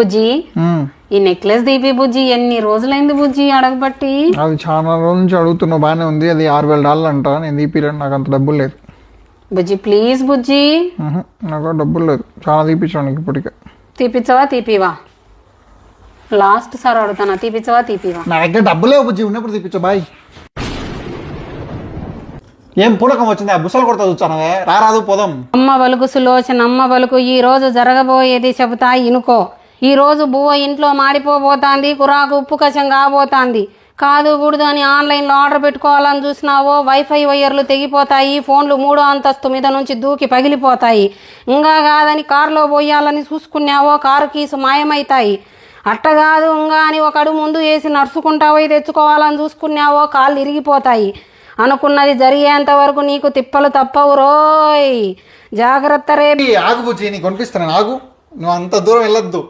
బుజ్జి ఈ నెక్లెస్ దీపి బుజ్జి ఎన్ని రోజులైంది బుజ్జి అడగబట్టి? అది చాలా రోజుల నుంచి అడుగుతున్నా, బాగానే ఉంది. అది $6,000 అంట. నేను తీపిలేను, నాకు అంత డబ్బులు లేదు బుజ్జి. ప్లీజ్ బుజ్జి. నాకు డబ్బులు లేదు, చాలా తీపిచ్చాను ఇప్పటికే. తీపిచ్చవా తీపివా? లాస్ట్ సార్ అడుగుతానా, తీపిచ్చవా తీపివా? నా దగ్గర డబ్బులు లేవు బుజ్జి, ఉన్నప్పుడు తీపిచ్చా. బాయ్. ఏం పూనకం వచ్చింది? ఆ బుసలు కొడతా చూచానవే, రారాదు పోదాం. అమ్మ బలుకు సులోచన, అమ్మ బలుకు. ఈ రోజు జరగబోయేది చెబుతా ఇనుకో. ఈ రోజు బువ్వ ఇంట్లో మాడిపోబోతాంది, కురాకు ఉప్పు కషం కాబోతాంది. కాదు కూడదు అని ఆన్లైన్లో ఆర్డర్ పెట్టుకోవాలని చూసినావో వైఫై వైర్లు తెగిపోతాయి, ఫోన్లు 3వ అంతస్తు మీద నుంచి దూకి పగిలిపోతాయి. ఇంకా కాదని కారులో పోయాలని చూసుకున్నావో కారు కీసు మాయమైతాయి. అట్టగాదు ఇంకా అని ఒక అడుగు ముందు వేసి నడుచుకుంటా పోయి తెచ్చుకోవాలని చూసుకున్నావో కాళ్ళు ఇరిగిపోతాయి. అనుకున్నది జరిగేంత వరకు నీకు తిప్పలు తప్పవు రోయ్, జాగ్రత్త రే. ఆగు బుజ్జి, నీకు కొనిపిస్తాను. ఆగు, నువ్వు అంత దూరం వెళ్ళొద్దు.